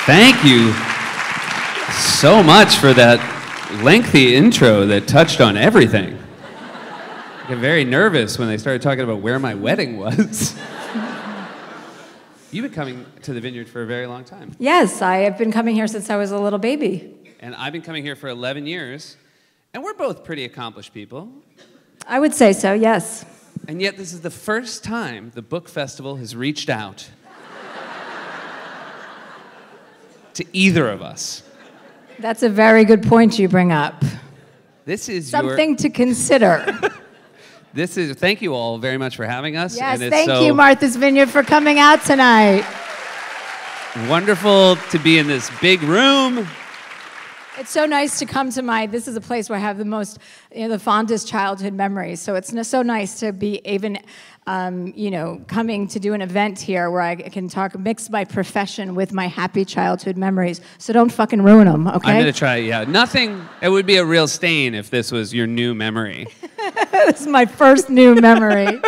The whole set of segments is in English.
Thank you so much for that lengthy intro that touched on everything. I got very nervous when they started talking about where my wedding was. You've been coming to the Vineyard for a very long time. Yes, I have been coming here since I was a little baby. And I've been coming here for 11 years, and we're both pretty accomplished people. I would say so, yes. And yet this is the first time the book festival has reached out to either of us. That's a very good point you bring up. This is something to consider. Thank you all very much for having us. Yes, thank you, Martha's Vineyard, for coming out tonight. Wonderful to be in this big room. It's so nice to come to this is a place where I have the most, the fondest childhood memories. So it's so nice to be even, coming to do an event here where I can mix my profession with my happy childhood memories. So don't fucking ruin them, okay? I'm gonna try, it would be a real stain if this was your new memory. This is my first new memory.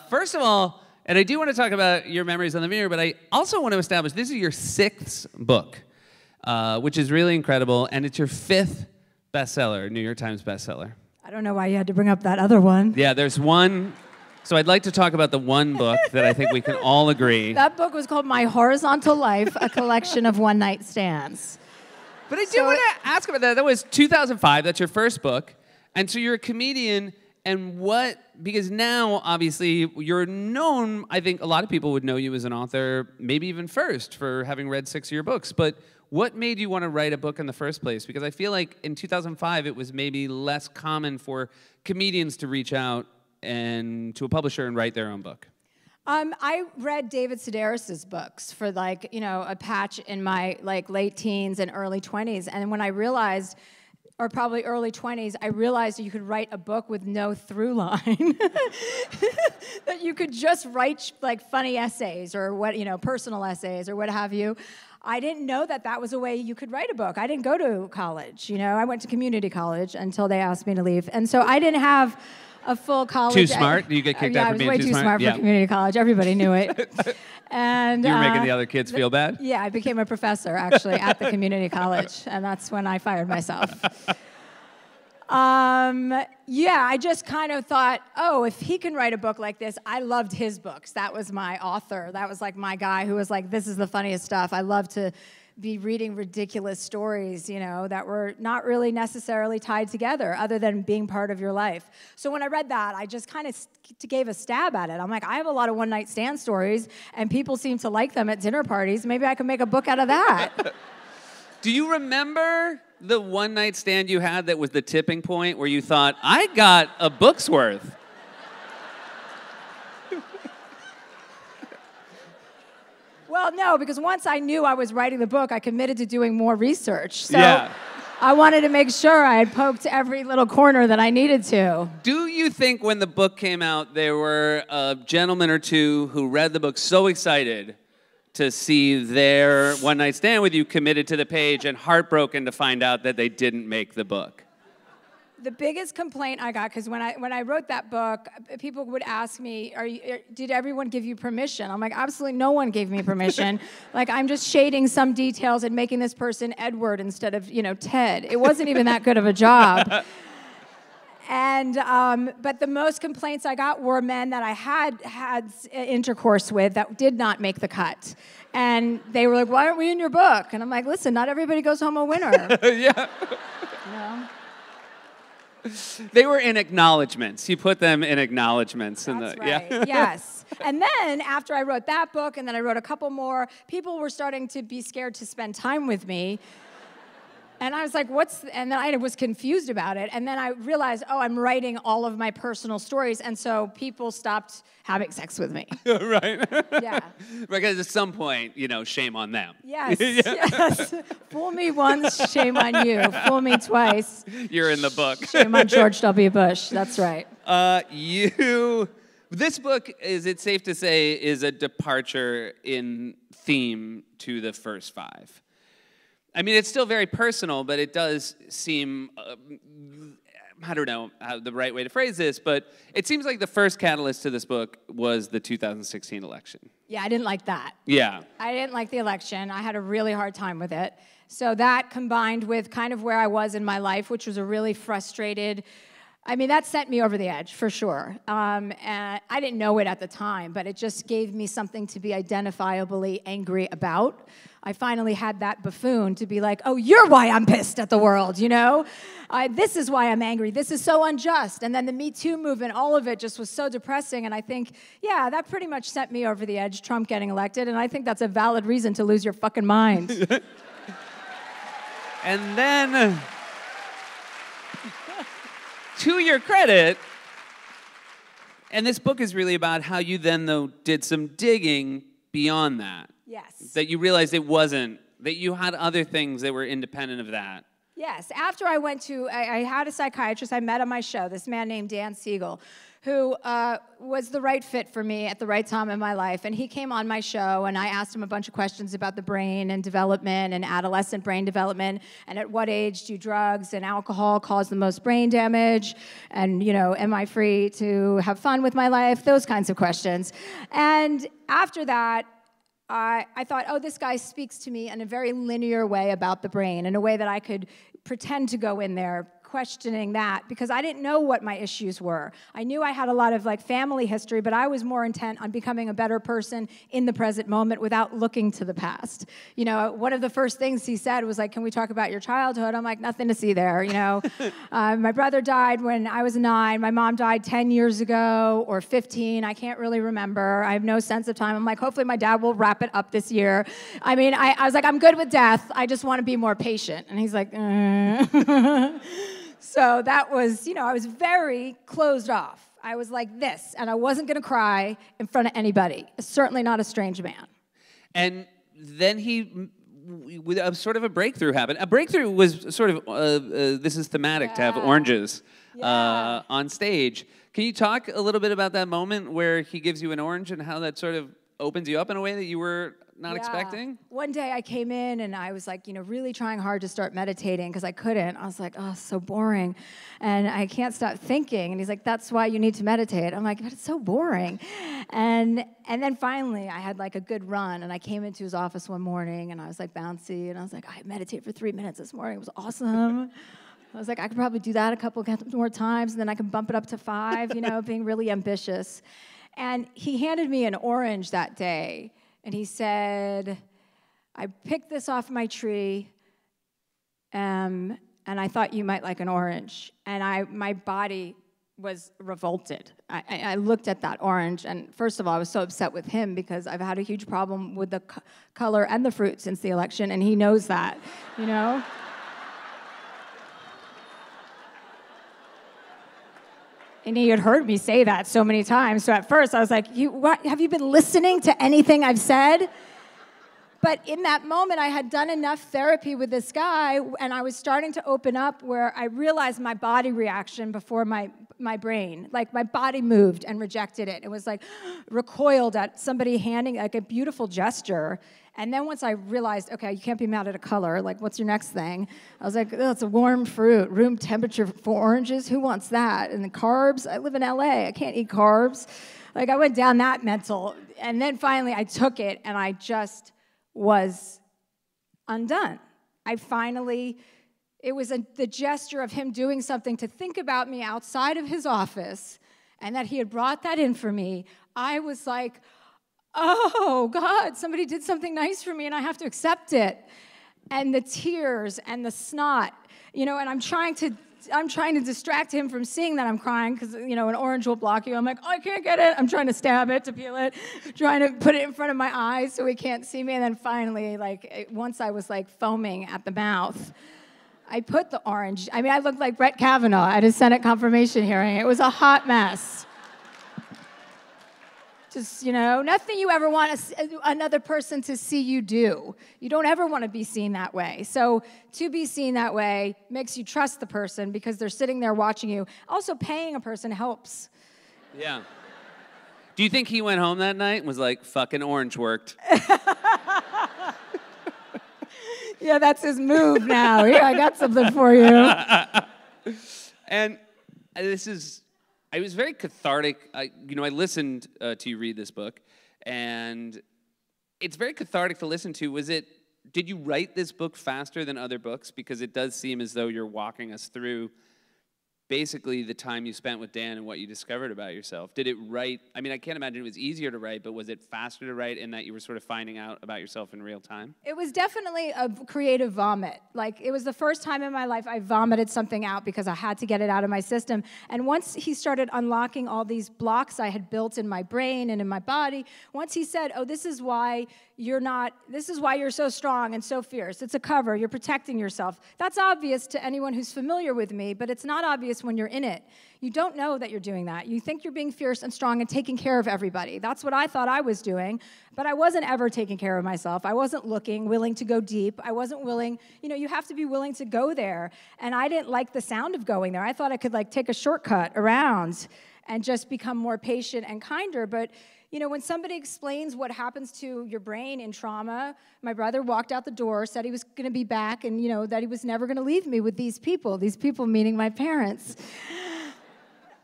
First of all, and I do want to talk about your memories on the Vineyard, but I also want to establish this is your 6th book. Which is really incredible, and it's your 5th bestseller, New York Times bestseller. I don't know why you had to bring up that other one. Yeah, there's one. So I'd like to talk about the one book that I think we can all agree. That book was called My Horizontal Life, a collection of one-night stands. But I do want to ask about that. That was 2005. That's your first book. And so you're a comedian, and because now, obviously, you're known, I think a lot of people would know you as an author, maybe even first, for having read 6 of your books. But what made you want to write a book in the first place? Because I feel like in 2005, it was maybe less common for comedians to reach out to a publisher and write their own book. I read David Sedaris's books for a patch in my late teens and early 20s. And when I realized, or probably early 20s, I realized that you could write a book with no through line. That you could just write funny essays or personal essays or what have you. I didn't know that was a way you could write a book. I didn't go to college, I went to community college until they asked me to leave. And so I didn't have a full college. Too smart? You get kicked out for being too smart? Yeah, I was way too smart for community college. Everybody knew it. And you were making the other kids feel bad? Yeah, I became a professor, actually, at the community college. And that's when I fired myself. I just kind of thought, if he can write a book like this, I loved his books. That was my author. That was my guy who was this is the funniest stuff. I love to be reading ridiculous stories, that were not really necessarily tied together other than being part of your life. So when I read that, I just kind of gave a stab at it. I'm like, I have a lot of one-night stand stories, and people seem to like them at dinner parties. Maybe I can make a book out of that. Do you remember the one-night stand you had that was the tipping point where you thought, I got a book's worth? Well, no, because once I knew I was writing the book, I committed to doing more research. So yeah. I wanted to make sure I had poked every little corner that I needed to. Do you think when the book came out, there were a gentleman or two who read the book so excited to see their one-night stand with you committed to the page and heartbroken to find out that they didn't make the book? The biggest complaint I got, because when I wrote that book, people would ask me, did everyone give you permission? I'm like, absolutely no one gave me permission. I'm just shading some details and making this person Edward instead of, Ted. It wasn't even that good of a job. And, but the most complaints I got were men that I had intercourse with that did not make the cut. And they were like, why aren't we in your book? And I'm like, listen, not everybody goes home a winner. Yeah. They were in acknowledgments. You put them in acknowledgments. That's right. Yeah. Yes. And then after I wrote that book, and then I wrote a couple more, people were starting to be scared to spend time with me. And I was like, and then I was confused about it. And then I realized, I'm writing all of my personal stories. And so people stopped having sex with me. Right. Yeah. Because at some point, shame on them. Yes. Yes. Fool me once, shame on you. Fool me twice. You're in the book. Shame on George W. Bush. That's right. This book, is it safe to say, is a departure in theme to the first 5. I mean, it's still very personal, but it does seem, I don't know how the right way to phrase this, but it seems like the first catalyst to this book was the 2016 election. Yeah, I didn't like that. Yeah. I didn't like the election. I had a really hard time with it. So that combined with kind of where I was in my life, which was a really frustrated, I mean, that sent me over the edge for sure. And I didn't know it at the time, but it just gave me something to be identifiably angry about. I finally had that buffoon to be like, oh, you're why I'm pissed at the world, you know? This is why I'm angry. This is so unjust. And then the Me Too movement, all of it just was so depressing. And I think, yeah, that pretty much sent me over the edge, Trump getting elected. And I think that's a valid reason to lose your fucking mind. And then, to your credit, and this book is really about how you then, though, did some digging beyond that. Yes. That you realized it wasn't, that you had other things that were independent of that. Yes. After I went to, I had a psychiatrist I met on my show, this man named Dan Siegel, who was the right fit for me at the right time in my life. And he came on my show, and I asked him a bunch of questions about the brain and development and adolescent brain development, and at what age do drugs and alcohol cause the most brain damage, and, you know, am I free to have fun with my life, those kinds of questions. And after that, I thought, oh, this guy speaks to me in a very linear way about the brain, in a way that I could pretend to go in there questioning that, because I didn't know what my issues were. I knew I had a lot of like family history, but I was more intent on becoming a better person in the present moment without looking to the past. You know, one of the first things he said was like, can we talk about your childhood? I'm like, nothing to see there, you know. My brother died when I was 9. My mom died 10 years ago or 15. I can't really remember. I have no sense of time. I'm like, hopefully my dad will wrap it up this year. I mean, I was like, I'm good with death. I just want to be more patient. And he's like, So that was, you know, I was very closed off. I was like this, and I wasn't going to cry in front of anybody, certainly not a strange man. And then with sort of a breakthrough happened. A breakthrough was sort of, this is thematic to have oranges on stage. Can you talk a little bit about that moment where he gives you an orange and how that sort of opens you up in a way that you were not expecting? One day I came in and I was like, you know, really trying hard to start meditating because I couldn't. I was like, oh, it's so boring. And I can't stop thinking. And he's like, that's why you need to meditate. I'm like, but it's so boring. And then finally I had like a good run, and I came into his office one morning and I was like bouncy, and I was like, I meditated for 3 minutes this morning. It was awesome. I was like, I could probably do that a couple more times, and then I can bump it up to 5, you know, being really ambitious. And he handed me an orange that day. And he said, I picked this off my tree, and I thought you might like an orange. And my body was revolted. I looked at that orange, and first of all, I was so upset with him because I've had a huge problem with the color and the fruit since the election, and he knows that, you know? And he had heard me say that so many times. So at first, I was like, have you been listening to anything I've said? But in that moment, I had done enough therapy with this guy, and I was starting to open up where I realized my body reaction before my brain. Like, my body moved and rejected it. It was like recoiled at somebody handing like a beautiful gesture. And then once I realized, okay, you can't be mad at a color. Like, what's your next thing? I was like, oh, it's a warm fruit, room temperature for oranges. Who wants that? And the carbs, I live in LA. I can't eat carbs. Like, I went down that mental. And then finally I took it, and I just was undone. It was the gesture of him doing something to think about me outside of his office, and that he had brought that in for me. I was like, oh, God, somebody did something nice for me, and I have to accept it. And the tears and the snot, you know, and I'm trying to distract him from seeing that I'm crying because, you know, an orange will block you. I'm like, oh, I can't get it. I'm trying to stab it, to peel it, trying to put it in front of my eyes so he can't see me. And then finally, like, once I was, like, foaming at the mouth, I put the orange. I mean, I looked like Brett Kavanaugh at his Senate confirmation hearing. It was a hot mess. Just, you know, nothing you ever want another person to see you do. You don't ever want to be seen that way. So to be seen that way makes you trust the person because they're sitting there watching you. Also, paying a person helps. Yeah. Do you think he went home that night and was like, fucking orange worked? Yeah, that's his move now. Here, I got something for you. And it was very cathartic. I listened to you read this book, And it's very cathartic to listen to. Did you write this book faster than other books? Because it does seem as though you're walking us through basically the time you spent with Dan and what you discovered about yourself. Did it write, I mean, I can't imagine it was easier to write, but was it faster to write in that you were sort of finding out about yourself in real time? It was definitely a creative vomit. Like, it was the first time in my life I vomited something out because I had to get it out of my system. And once he started unlocking all these blocks I had built in my brain and in my body, once he said, oh, this is why you're so strong and so fierce. It's a cover. You're protecting yourself. That's obvious to anyone who's familiar with me, but it's not obvious when you're in it. You don't know that you're doing that. You think you're being fierce and strong and taking care of everybody. That's what I thought I was doing, but I wasn't ever taking care of myself. I wasn't willing to go deep. I wasn't willing, you have to be willing to go there, and I didn't like the sound of going there. I thought I could take a shortcut around and just become more patient and kinder, but when somebody explains what happens to your brain in trauma, my brother walked out the door, said he was going to be back, and, that he was never going to leave me with these people meaning my parents.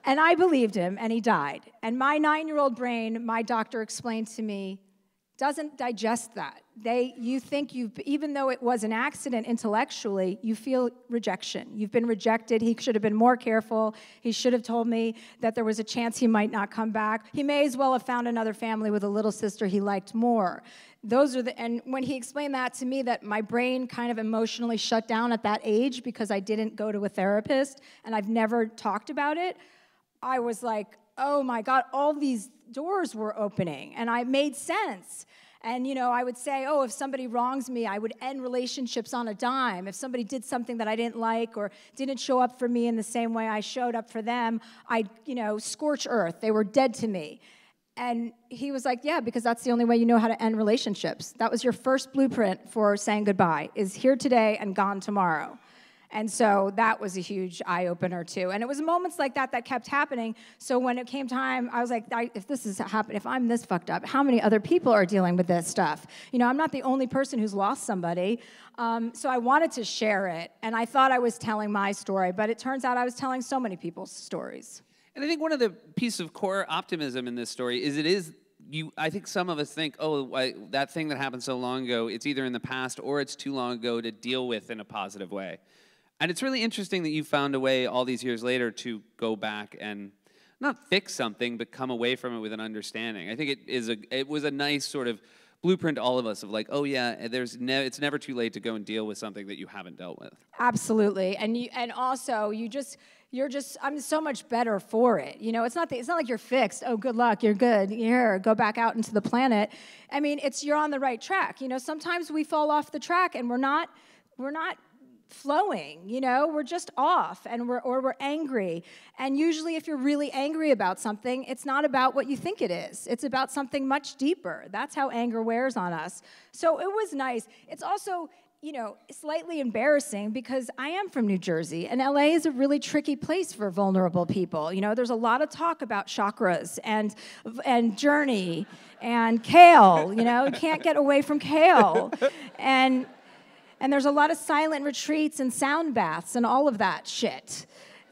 And I believed him, and he died. And my 9-year-old brain, my doctor explained to me, doesn't digest that. You think even though it was an accident intellectually, you feel rejection. You've been rejected. He should have been more careful. He should have told me that there was a chance he might not come back. He may as well have found another family with a little sister he liked more. And when he explained that to me, that my brain kind of emotionally shut down at that age because I didn't go to a therapist and I've never talked about it, I was like, oh my God, all these doors were opening, and I made sense. And, I would say, oh, if somebody wrongs me, I would end relationships on a dime. If somebody did something that I didn't like or didn't show up for me in the same way I showed up for them, I'd, scorch earth. They were dead to me. And he was like, yeah, because that's the only way you know how to end relationships. That was your first blueprint for saying goodbye, is here today and gone tomorrow. And so that was a huge eye-opener, too. And it was moments like that that kept happening. So when it came time, I was like, if this is happening, if I'm this fucked up, how many other people are dealing with this stuff? I'm not the only person who's lost somebody. So I wanted to share it. And I thought I was telling my story, but it turns out I was telling so many people's stories. And I think one of the pieces of core optimism in this story is I think some of us think, that thing that happened so long ago, it's either in the past or it's too long ago to deal with in a positive way. And it's really interesting that you found a way all these years later to go back and not fix something, but come away from it with an understanding. I think it was a nice sort of blueprint to all of us of like, oh yeah, it's never too late to go and deal with something that you haven't dealt with. Absolutely, and also I'm so much better for it. It's not like you're fixed. Oh, good luck, you're good. Here, go back out into the planet. I mean, you're on the right track. Sometimes we fall off the track and we're not flowing, we're just off, and we're angry. And usually if you're really angry about something, it's not about what you think it is. It's about something much deeper. That's how anger wears on us. So it was nice. It's also, slightly embarrassing because I am from New Jersey, and LA is a really tricky place for vulnerable people. There's a lot of talk about chakras and journey and kale, you can't get away from kale. And there's a lot of silent retreats and sound baths and all of that shit.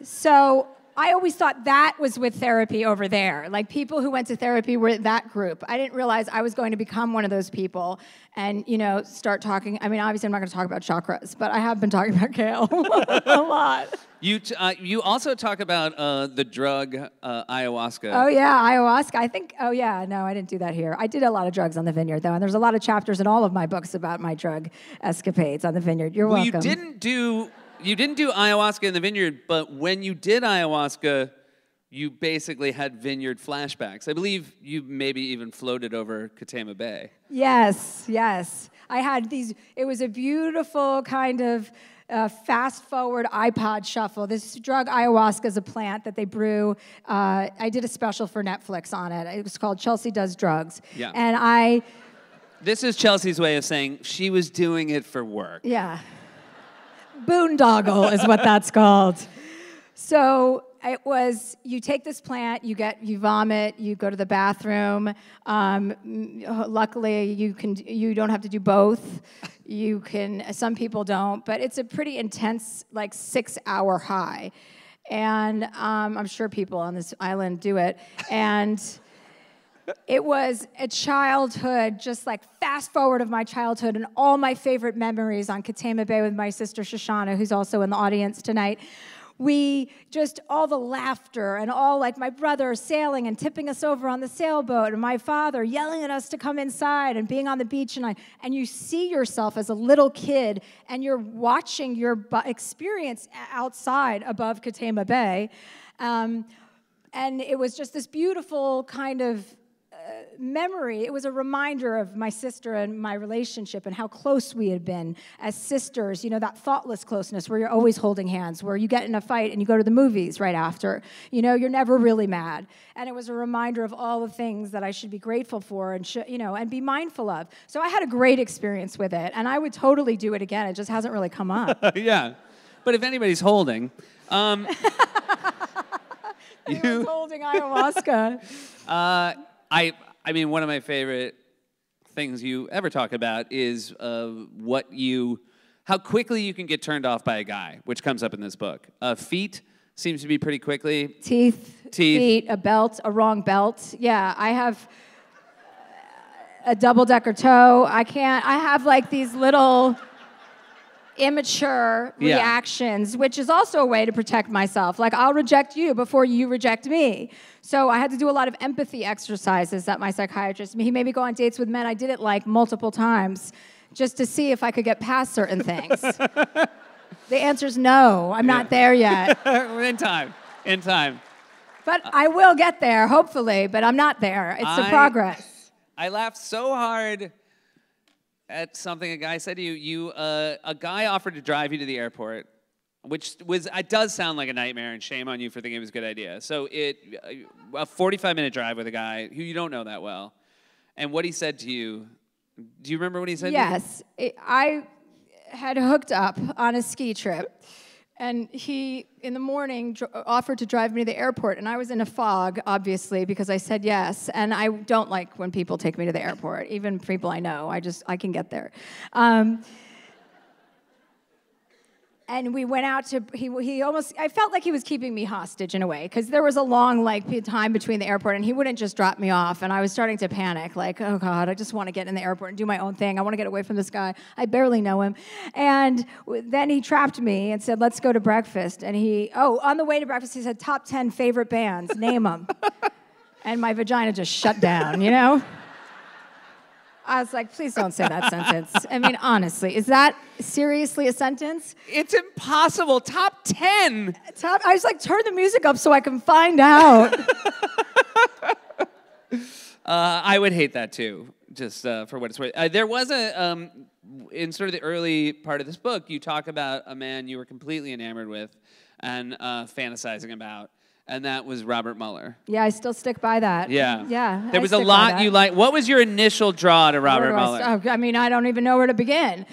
So I always thought that was with therapy over there. Like, people who went to therapy were that group. I didn't realize I was going to become one of those people and, start talking. I mean, obviously I'm not going to talk about chakras, but I have been talking about kale a lot. You also talk about the drug ayahuasca. Oh, yeah, ayahuasca. No, I didn't do that here. I did a lot of drugs on the Vineyard, though, and there's a lot of chapters in all of my books about my drug escapades on the Vineyard. You're welcome. You didn't do ayahuasca in the Vineyard, but when you did ayahuasca, you basically had Vineyard flashbacks. I believe you maybe even floated over Katama Bay. Yes. I had these. It was a beautiful kind of fast-forward iPod shuffle. This drug ayahuasca is a plant that they brew. I did a special for Netflix on it. It was called Chelsea Does Drugs. Yeah. And This is Chelsea's way of saying she was doing it for work. Yeah. Boondoggle is what that's called. So it was, you take this plant, you vomit, you go to the bathroom. Luckily, you don't have to do both. Some people don't, but it's a pretty intense, 6-hour high. And I'm sure people on this island do it. And It was a childhood, just like fast forward of my childhood and all my favorite memories on Catema Bay with my sister Shoshana, who's also in the audience tonight. We just, all the laughter and all like my brother sailing and tipping us over on the sailboat and my father yelling at us to come inside and being on the beach. And you see yourself as a little kid and you're watching your experience outside above Catema Bay. And it was just this beautiful kind of memory. It was a reminder of my sister and my relationship and how close we had been as sisters, you know, that thoughtless closeness where you're always holding hands, where you get in a fight and you go to the movies right after. You know, you're never really mad. And it was a reminder of all the things that I should be grateful for and, and be mindful of. So I had a great experience with it, and I would totally do it again. It just hasn't really come up. Yeah. But if anybody's holding... Anyone's holding ayahuasca. I mean, one of my favorite things you ever talk about is how quickly you can get turned off by a guy, which comes up in this book. Feet seems to be pretty quickly. Teeth, feet, a belt, a wrong belt. Yeah, I have a double-decker toe. I have like these little immature reactions, which is also a way to protect myself. Like, I'll reject you before you reject me. So I had to do a lot of empathy exercises that my psychiatrist, he made me go on dates with men. I did it like multiple times just to see if I could get past certain things. The answer's no. I'm not there yet. In time. But I will get there, hopefully, but I'm not there. It's a progress. I laughed so hard at something a guy said to you. A guy offered to drive you to the airport, which it does sound like a nightmare, and shame on you for thinking it was a good idea. So a 45-minute drive with a guy who you don't know that well, and what he said to you. Do you remember what he said to you? Yes. I had hooked up on a ski trip, and he, in the morning, offered to drive me to the airport, and I was in a fog, obviously, because I said yes, and I don't like when people take me to the airport, even people I know. I can get there. And we went out to, I felt like he was keeping me hostage in a way, because there was a long time between the airport, and he wouldn't just drop me off, and I was starting to panic, like, oh God, I just want to get in the airport and do my own thing. I want to get away from this guy. I barely know him. And then he trapped me and said, let's go to breakfast. And on the way to breakfast, he said, top 10 favorite bands, name them. And my vagina just shut down, you know? I was like, please don't say that sentence. I mean, honestly, is that seriously a sentence? It's impossible. Top 10. I was like, turn the music up so I can find out. I would hate that too, just for what it's worth. There was in sort of the early part of this book, you talk about a man you were completely enamored with and fantasizing about. And that was Robert Mueller. Yeah, I still stick by that. Yeah. Yeah. There was a lot you liked. What was your initial draw to Robert Mueller? I mean, I don't even know where to begin.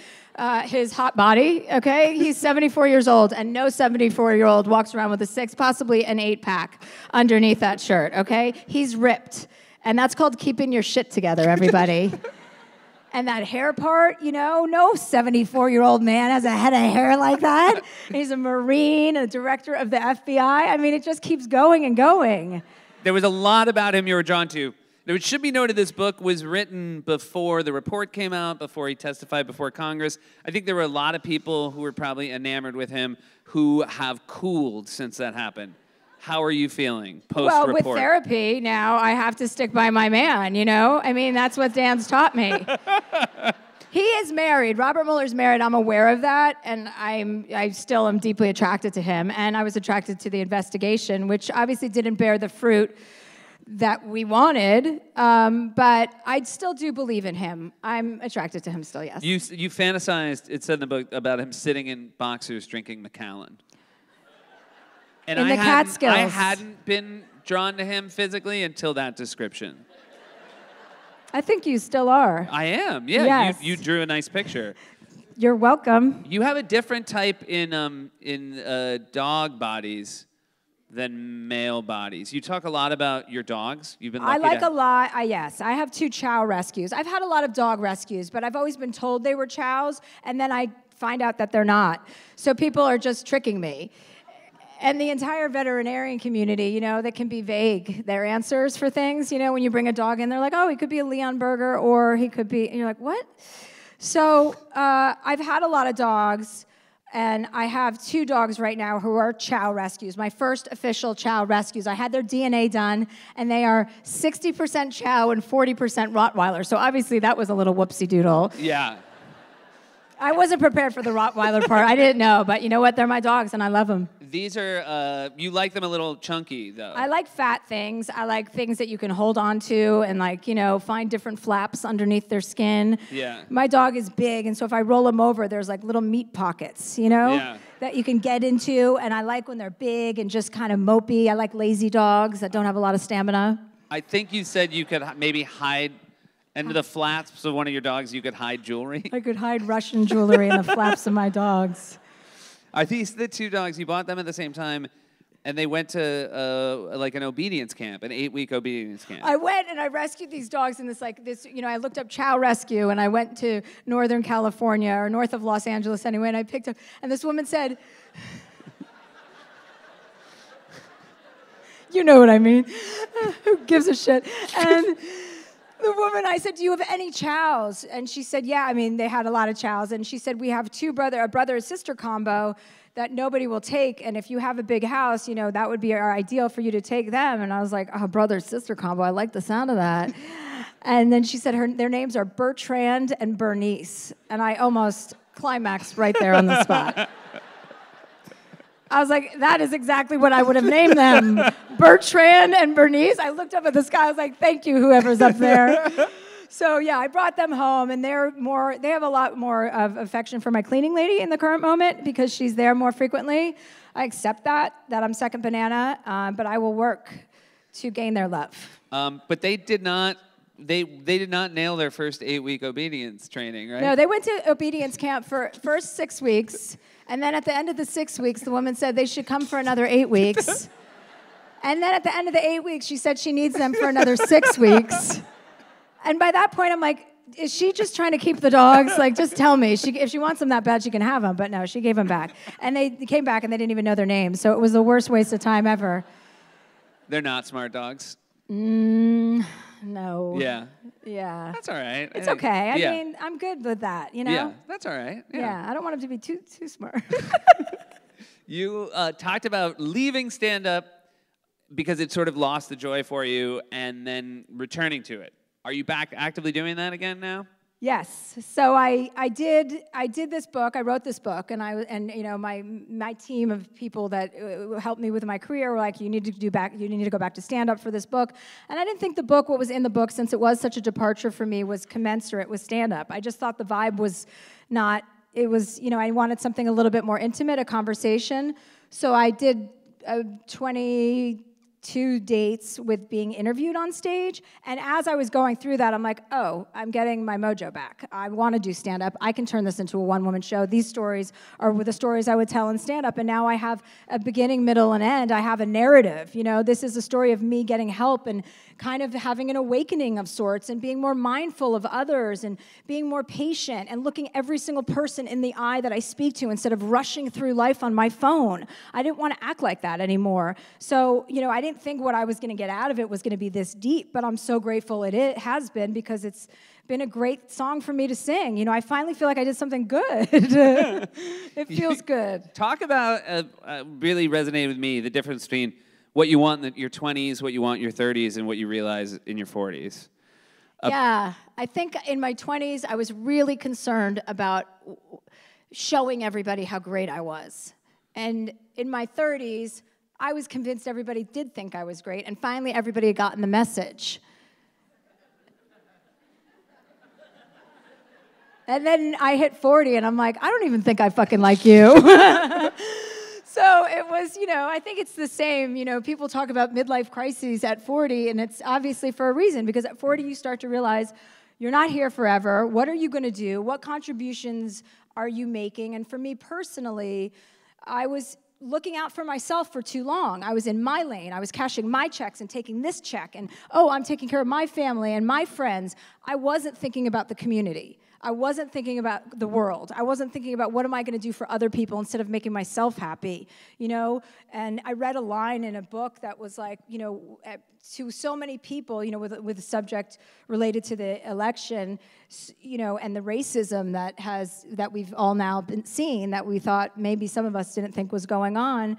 His hot body, okay? He's 74 years old, and no 74-year-old walks around with a 6, possibly an 8-pack underneath that shirt, okay? He's ripped. And that's called keeping your shit together, everybody. And that hair part, no 74-year-old man has a head of hair like that. He's a Marine, a director of the FBI. I mean, it just keeps going and going. There was a lot about him you were drawn to. It should be noted this book was written before the report came out, before he testified before Congress. I think there were a lot of people who were probably enamored with him who have cooled since that happened. How are you feeling post-report? Well, with therapy now, I have to stick by my man, I mean, that's what Dan's taught me. He is married. Robert Mueller's married. I'm aware of that, and I still am deeply attracted to him. And I was attracted to the investigation, which obviously didn't bear the fruit that we wanted, but I still do believe in him. I'm attracted to him still, yes. You fantasized, it said in the book, about him sitting in boxers drinking Macallan. And in the Catskills. I hadn't been drawn to him physically until that description. I think you still are. I am, yeah. Yes. You drew a nice picture. You're welcome. You have a different type in dog bodies than male bodies. You talk a lot about your dogs. You've been lucky a lot. Yes, I have 2 chow rescues. I've had a lot of dog rescues, but I've always been told they were chows, and then I find out that they're not. So people are just tricking me. And the entire veterinarian community, you know, that can be vague, their answers for things. You know, when you bring a dog in, they're like, oh, he could be a Leon Burger, or he could be, and you're like, what? So I've had a lot of dogs, and I have 2 dogs right now who are chow rescues, my first official chow rescues. I had their DNA done, and they are 60% chow and 40% Rottweiler. So obviously that was a little whoopsie doodle. Yeah. I wasn't prepared for the Rottweiler part. I didn't know, but you know what? They're my dogs, and I love them. These are, you like them a little chunky, though. I like fat things. I like things that you can hold on to and, like, you know, find different flaps underneath their skin. Yeah. My dog is big, and so if I roll him over, there's, like, little meat pockets, you know, Yeah. that you can get into. And I like when they're big and just kind of mopey. I like lazy dogs that don't have a lot of stamina. I think you said you could maybe hide into the flaps of one of your dogs, you could hide jewelry. I could hide Russian jewelry in the flaps of my dogs. Are these the 2 dogs? You bought them at the same time, and they went to like an obedience camp, an 8-week obedience camp. I went and I rescued these dogs in this, you know, I looked up chow rescue, and I went to Northern California, or north of Los Angeles anyway, and I picked up, and this woman said, you know what I mean? Who gives a shit? And the woman, I said, do you have any chows? And she said, yeah, I mean, they had a lot of chows. And she said, we have a brother and sister combo that nobody will take. And if you have a big house, you know, that would be our ideal for you to take them. And I was like, oh, brother-sister combo, I like the sound of that. And then she said their names are Bertrand and Bernice. And I almost climaxed right there on the spot. I was like, that is exactly what I would have named them. Bertrand and Bernice. I looked up at the sky. I was like, thank you, whoever's up there. So, yeah, I brought them home, and they have a lot more of affection for my cleaning lady in the current moment because she's there more frequently. I accept that I'm second banana, but I will work to gain their love. But they did not nail their first 8-week obedience training, right? No, they went to obedience camp for first 6 weeks. And then at the end of the 6 weeks, the woman said they should come for another 8 weeks. And then at the end of the 8 weeks, she said she needs them for another 6 weeks. And by that point, I'm like, is she just trying to keep the dogs? Like, just tell me. If she wants them that bad, she can have them. But no, she gave them back. And they came back, and they didn't even know their names. So it was the worst waste of time ever. They're not smart dogs? No. Yeah. Yeah. That's all right. It's okay. I mean, I'm good with that, you know? Yeah, that's all right. Yeah, I don't want them to be too smart. You talked about leaving stand-up because it sort of lost the joy for you and then returning to it. Are you back actively doing that again now? Yes. So I did this book. I wrote this book, and you know, my team of people that helped me with my career were like, you need to go back to stand up for this book. And I didn't think what was in the book, since it was such a departure for me, was commensurate with stand up. I just thought the vibe was not. It was, you know, I wanted something a little bit more intimate, a conversation. So I did 22 dates with being interviewed on stage. And as I was going through that, I'm like, oh, I'm getting my mojo back. I want to do stand-up. I can turn this into a one-woman show. These stories are the stories I would tell in stand-up. And now I have a beginning, middle, and end. I have a narrative. You know, this is a story of me getting help and kind of having an awakening of sorts and being more mindful of others and being more patient and looking every single person in the eye that I speak to instead of rushing through life on my phone. I didn't want to act like that anymore. So, you know, I didn't think what I was going to get out of it was going to be this deep, but I'm so grateful it has been, because it's been a great song for me to sing. You know, I finally feel like I did something good. It feels good. Talk about, really resonated with me, the difference between what you want in your 20s, what you want in your 30s, and what you realize in your 40s. Yeah, I think in my 20s, I was really concerned about showing everybody how great I was. And in my 30s, I was convinced everybody did think I was great, and finally everybody had gotten the message. And then I hit 40, and I'm like, I don't even think I fucking like you. So it was, you know, I think it's the same. You know, people talk about midlife crises at 40, and it's obviously for a reason, because at 40 you start to realize you're not here forever. What are you going to do? What contributions are you making? And for me personally, I was looking out for myself for too long. I was in my lane. I was cashing my checks and taking this check, and, oh, I'm taking care of my family and my friends. I wasn't thinking about the community. I wasn't thinking about the world. I wasn't thinking about what am I going to do for other people instead of making myself happy, you know? And I read a line in a book that was like, you know, to so many people, you know, with the subject related to the election, you know, and the racism that we've all now been seeing, that we thought maybe some of us didn't think was going on,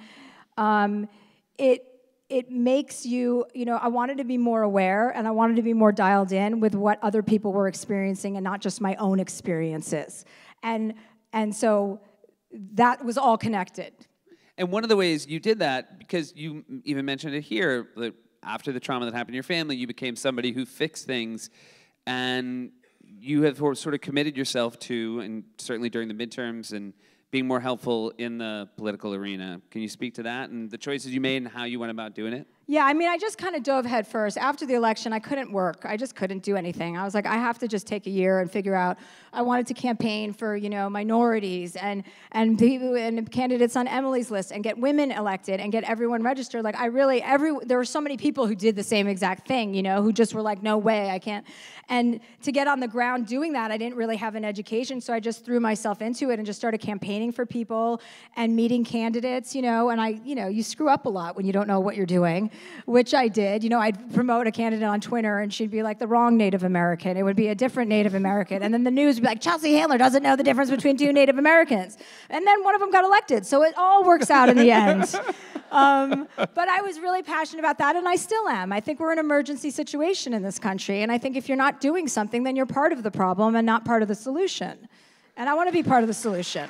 it makes you, you know, I wanted to be more aware and I wanted to be more dialed in with what other people were experiencing and not just my own experiences. And so that was all connected. And one of the ways you did that, because you even mentioned it here, that after the trauma that happened in your family, you became somebody who fixed things, and you have sort of committed yourself to, and certainly during the midterms, and being more helpful in the political arena. Can you speak to that and the choices you made and how you went about doing it? Yeah, I mean, I just kind of dove head first. After the election, I couldn't work. I just couldn't do anything. I was like, I have to just take a year and figure out. I wanted to campaign for, you know, minorities and people and candidates on Emily's list and get women elected and get everyone registered. Like, there were so many people who did the same exact thing, you know, who just were like, no way, I can't. And to get on the ground doing that, I didn't really have an education, so I just threw myself into it and just started campaigning for people and meeting candidates, you know, and you screw up a lot when you don't know what you're doing, which I did. You know, I'd promote a candidate on Twitter and she'd be like the wrong Native American. It would be a different Native American. And then the news would be like, Chelsea Handler doesn't know the difference between two Native Americans. And then one of them got elected. So it all works out in the end. But I was really passionate about that, and I still am. I think we're in an emergency situation in this country, and I think if you're not doing something, then you're part of the problem and not part of the solution. And I want to be part of the solution.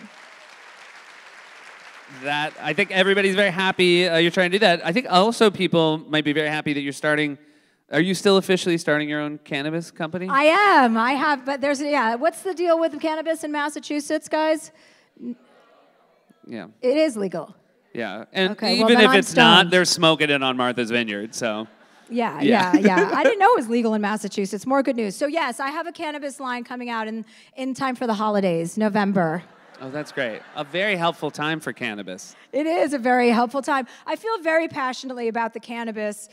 That, I think everybody's very happy you're trying to do that. I think also people might be very happy that you're starting. Are you still officially starting your own cannabis company? I am. I have, but what's the deal with cannabis in Massachusetts, guys? Yeah. It is legal. Yeah, and okay, even if it's not, they're smoking it on Martha's Vineyard, so. Yeah. I didn't know it was legal in Massachusetts. More good news. So yes, I have a cannabis line coming out in time for the holidays, November. Oh, that's great. A very helpful time for cannabis. It is a very helpful time. I feel very passionately about the cannabis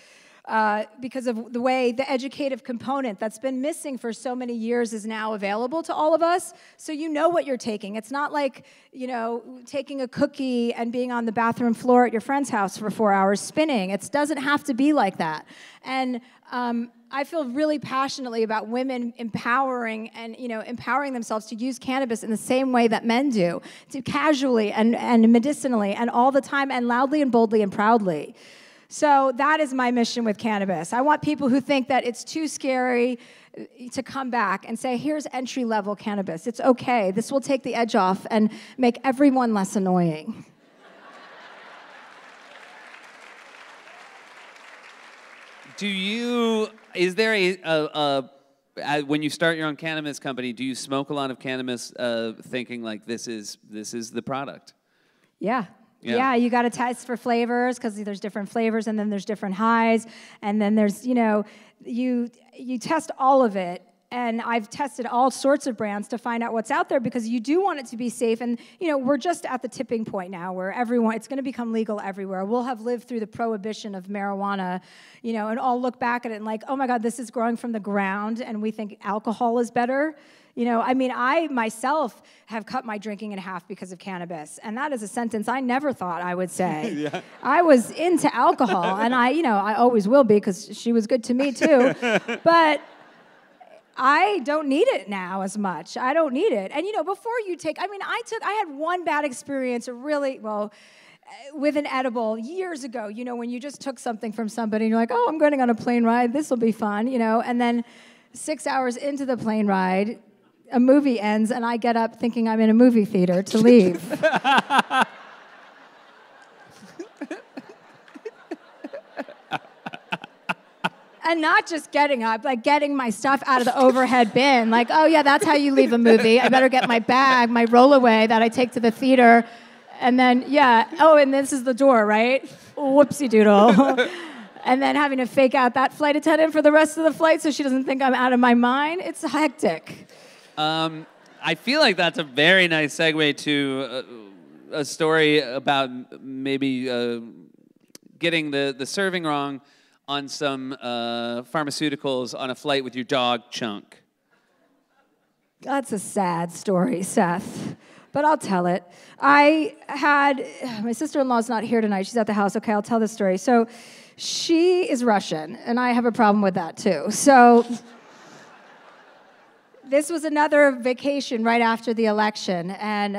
because of the way the educative component that's been missing for so many years is now available to all of us. So you know what you're taking. It's not like, you know, taking a cookie and being on the bathroom floor at your friend's house for 4 hours spinning. It doesn't have to be like that. And I feel really passionately about women empowering themselves to use cannabis in the same way that men do, to casually and medicinally and all the time and loudly and boldly and proudly. So that is my mission with cannabis. I want people who think that it's too scary to come back and say, here's entry-level cannabis. It's okay. This will take the edge off and make everyone less annoying. Is there when you start your own cannabis company, do you smoke a lot of cannabis thinking like this is the product? Yeah, you got to test for flavors because there's different flavors and then there's different highs and then there's, you know, you test all of it. And I've tested all sorts of brands to find out what's out there because you do want it to be safe. And, you know, we're just at the tipping point now where it's going to become legal everywhere. We'll have lived through the prohibition of marijuana, you know, and all look back at it and like, oh my God, this is growing from the ground and we think alcohol is better. You know, I mean, I myself have cut my drinking in half because of cannabis, and that is a sentence I never thought I would say. Yeah. I was into alcohol, and I always will be because she was good to me too, but I don't need it now as much. I don't need it. And, you know, before you I had one bad experience, with an edible years ago, you know, when you just took something from somebody and you're like, oh, I'm going on a plane ride, this will be fun, you know, and then 6 hours into the plane ride, a movie ends, and I get up thinking I'm in a movie theater to leave. And not just getting up, like getting my stuff out of the overhead bin. Like, oh, yeah, that's how you leave a movie. I better get my bag, my rollaway that I take to the theater. And then, and this is the door, right? Whoopsie doodle. And then having to fake out that flight attendant for the rest of the flight so she doesn't think I'm out of my mind. It's hectic. I feel like that's a very nice segue to a story about maybe getting the serving wrong on some pharmaceuticals on a flight with your dog, Chunk. That's a sad story, Seth, but I'll tell it. My sister-in-law's not here tonight. She's at the house. Okay, I'll tell this story. So she is Russian, and I have a problem with that too. So this was another vacation right after the election, and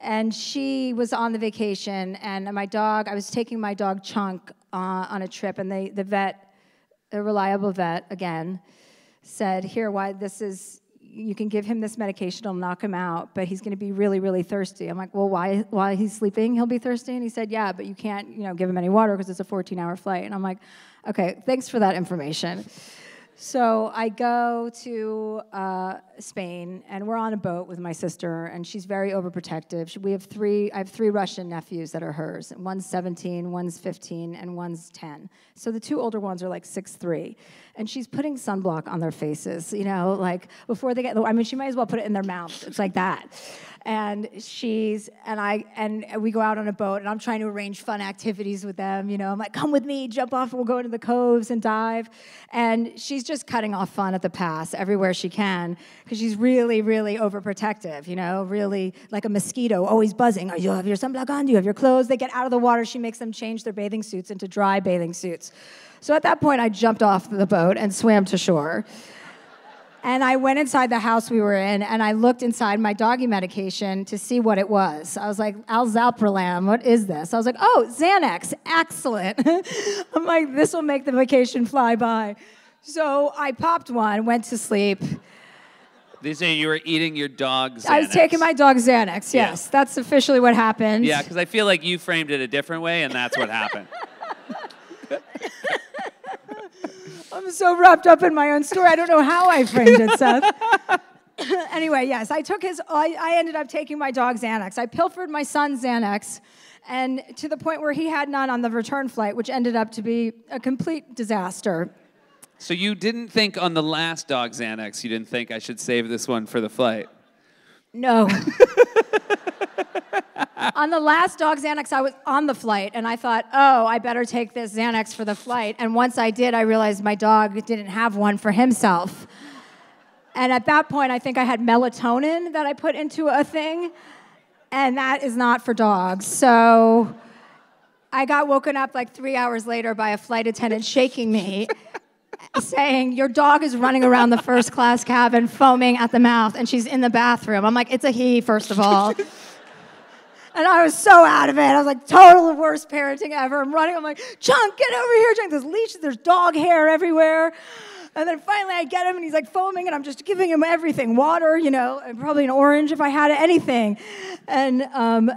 and she was on the vacation, and I was taking my dog Chunk on a trip, and the vet, a reliable vet, again, said, here, you can give him this medication, it'll knock him out, but he's gonna be really, really thirsty. I'm like, well, why he's sleeping, he'll be thirsty? And he said, yeah, but you can't, give him any water because it's a 14-hour flight. And I'm like, okay, thanks for that information. So I go to Spain, and we're on a boat with my sister, and she's very overprotective. I have three Russian nephews that are hers. One's 17, one's 15, and one's 10. So the two older ones are like 6'3". And she's putting sunblock on their faces, like before they get, she might as well put it in their mouth. It's like that. And we go out on a boat, and I'm trying to arrange fun activities with them. I'm like, come with me, jump off, we'll go into the coves and dive. And she's just cutting off fun at the pass everywhere she can, because she's really, really overprotective, really like a mosquito, always buzzing. Oh, you have your sunblock on? Do you have your clothes? They get out of the water. She makes them change their bathing suits into dry bathing suits. So at that point, I jumped off the boat and swam to shore. And I went inside the house we were in, and I looked inside my doggy medication to see what it was. I was like, alzapurlam, what is this? I was like, oh, Xanax, excellent. I'm like, this will make the vacation fly by. So I popped one, went to sleep. They say you were eating your dog Xanax. I was taking my dog Xanax, yes. Yeah. That's officially what happened. Yeah, because I feel like you framed it a different way, and that's what happened. I'm so wrapped up in my own story. I don't know how I framed it, Seth. Anyway, yes, I ended up taking my dog Xanax. I pilfered my son's Xanax, and to the point where he had none on the return flight, which ended up to be a complete disaster. So you didn't think on the last dog Xanax, you didn't think I should save this one for the flight? No. On the last dog Xanax, I was on the flight, and I thought, oh, I better take this Xanax for the flight. And once I did, I realized my dog didn't have one for himself. And at that point, I think I had melatonin that I put into a thing, and that is not for dogs. So I got woken up like 3 hours later by a flight attendant shaking me, saying, your dog is running around the first class cabin foaming at the mouth, and she's in the bathroom. I'm like, it's a he, first of all. And I was so out of it. I was like, total worst parenting ever. I'm running. I'm like, Chunk, get over here. Chunk, there's leashes. There's dog hair everywhere. And then finally I get him, and he's like foaming, and I'm just giving him everything. Water, and probably an orange if I had it, anything. And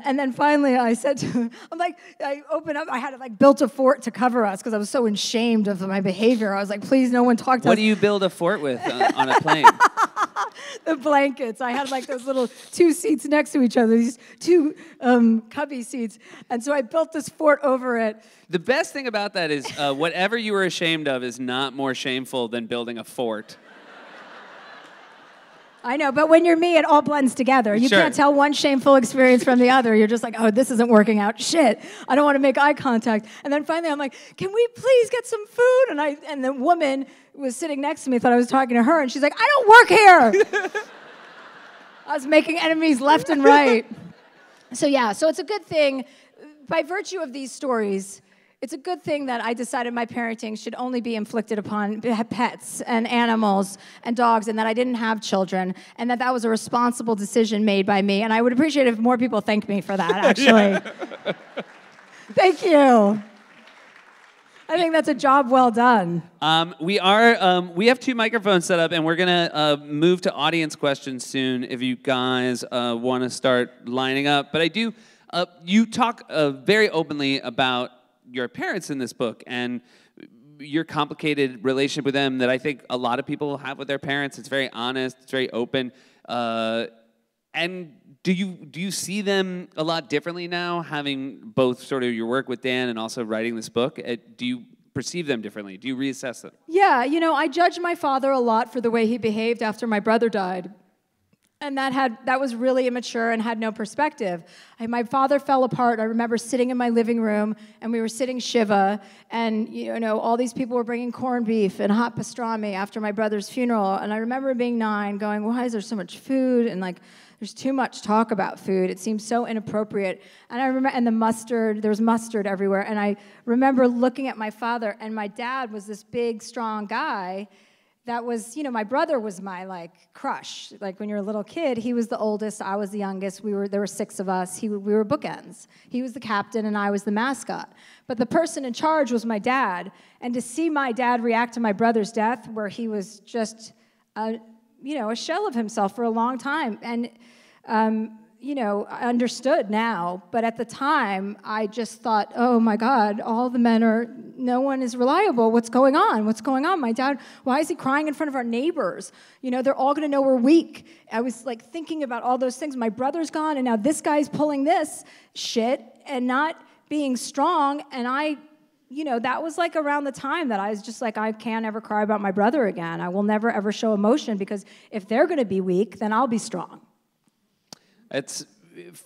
then finally I said to him, I opened up. I had built a fort to cover us because I was so ashamed of my behavior. I was like, please, no one talk to us. What do you build a fort with on a plane? The blankets. I had those little two seats next to each other, these two cubby seats. And so I built this fort over it. The best thing about that is whatever you were ashamed of is not more shameful than building a fort. I know, but when you're me, it all blends together. You Sure. can't tell one shameful experience from the other. You're just like, oh, this isn't working out. Shit, I don't want to make eye contact. And then finally I'm like, can we please get some food? And the woman who was sitting next to me thought I was talking to her, and she's like, I don't work here. I was making enemies left and right. So it's a good thing. By virtue of these stories, it's a good thing that I decided my parenting should only be inflicted upon pets and animals and dogs, and that I didn't have children, and that was a responsible decision made by me. And I would appreciate if more people thanked me for that, actually. Thank you. I think that's a job well done. We have two microphones set up, and we're gonna move to audience questions soon if you guys want to start lining up. But I do. You talk very openly about your parents in this book and your complicated relationship with them that I think a lot of people have with their parents. It's very honest, it's very open. And do you see them a lot differently now, having both sort of your work with Dan and also writing this book? Do you perceive them differently? Do you reassess them? Yeah, I judged my father a lot for the way he behaved after my brother died. And that was really immature and had no perspective. My father fell apart. I remember sitting in my living room, and we were sitting Shiva, and all these people were bringing corned beef and hot pastrami after my brother's funeral. And I remember being 9, going, "Why is there so much food?" And there's too much talk about food. It seems so inappropriate. And I remember, and there was mustard everywhere. And I remember looking at my father, and my dad was this big, strong guy. That was, my brother was my crush. When you're a little kid, he was the oldest, I was the youngest. There were 6 of us. We were bookends. He was the captain and I was the mascot. But the person in charge was my dad. And to see my dad react to my brother's death, where he was just, a shell of himself for a long time. And, I understood now, but at the time, I just thought, oh my God, no one is reliable. What's going on? What's going on? My dad, why is he crying in front of our neighbors? They're all gonna know we're weak. I was thinking about all those things. My brother's gone, and now this guy's pulling this shit and not being strong. And that was around the time that I was just I can't ever cry about my brother again. I will never ever show emotion, because if they're gonna be weak, then I'll be strong. It's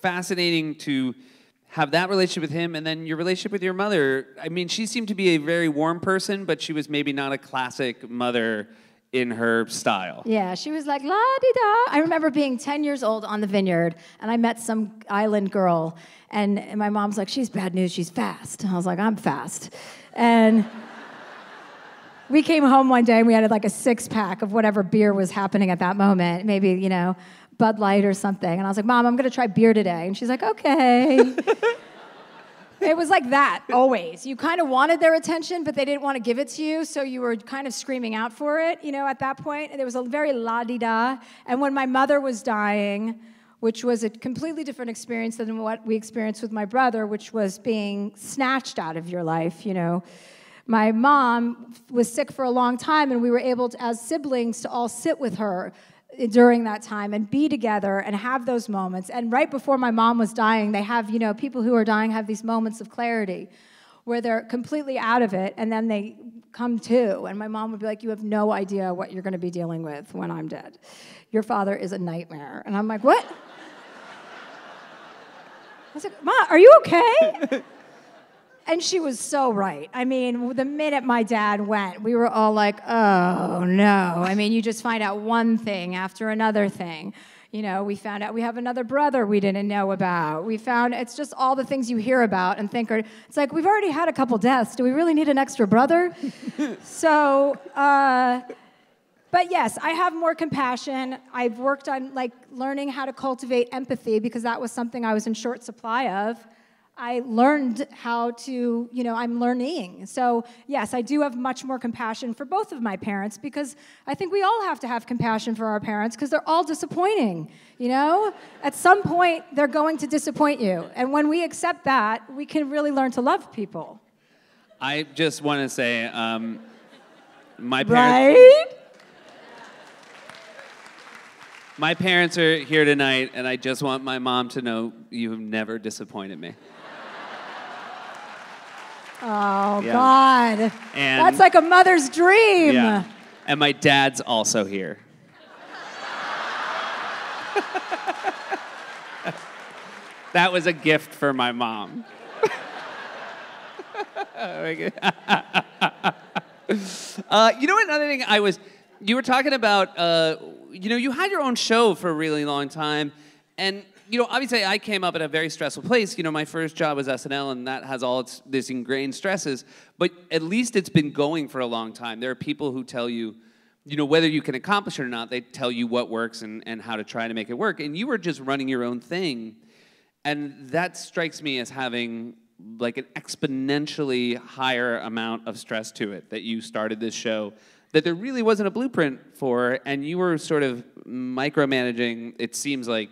fascinating to have that relationship with him, and then your relationship with your mother. I mean, she seemed to be a very warm person, but she was maybe not a classic mother in her style. Yeah, she was like, la-di-da. I remember being 10 years old on the Vineyard, and I met some island girl, and my mom's like, she's bad news, she's fast. And I was like, I'm fast. And we came home one day, and we had a 6-pack of whatever beer was happening at that moment, maybe, Bud Light or something. And I was like, Mom, I'm going to try beer today. And she's like, okay. It was like that, always. You kind of wanted their attention, but they didn't want to give it to you, so you were kind of screaming out for it, at that point. And there was a very la-di-da. And when my mother was dying, which was a completely different experience than what we experienced with my brother, which was being snatched out of your life, My mom was sick for a long time, and we were able to, as siblings, to all sit with her during that time and be together and have those moments. And right before my mom was dying, they have, people who are dying have these moments of clarity where they're completely out of it, and then they come to. And my mom would be like, you have no idea what you're going to be dealing with when I'm dead. Your father is a nightmare. And I'm like, what? I was like, Mom, are you okay? And she was so right. I mean, the minute my dad went, we were all like, oh, no. I mean, you just find out one thing after another thing. We found out we have another brother we didn't know about. It's just all the things you hear about and think it's like, we've already had a couple deaths. Do we really need an extra brother? So, but yes, I have more compassion. I've worked on learning how to cultivate empathy, because that was something I was in short supply of. I learned how to, I'm learning. So yes, I do have much more compassion for both of my parents, because I think we all have to have compassion for our parents, because they're all disappointing, At some point, they're going to disappoint you. And when we accept that, we can really learn to love people. I just want to say, my parents... Right? My parents are here tonight, and I just want my mom to know you have never disappointed me. Oh, yeah. God. And that's like a mother's dream. Yeah. And my dad's also here. That was a gift for my mom. Another thing you were talking about, you had your own show for a really long time, and obviously I came up at a very stressful place. My first job was SNL, and that has all this ingrained stresses, but at least it's been going for a long time. There are people who tell you, whether you can accomplish it or not, they tell you what works and how to try to make it work, and you were just running your own thing, and that strikes me as having an exponentially higher amount of stress to it, that you started this show that there really wasn't a blueprint for, and you were sort of micromanaging, it seems like,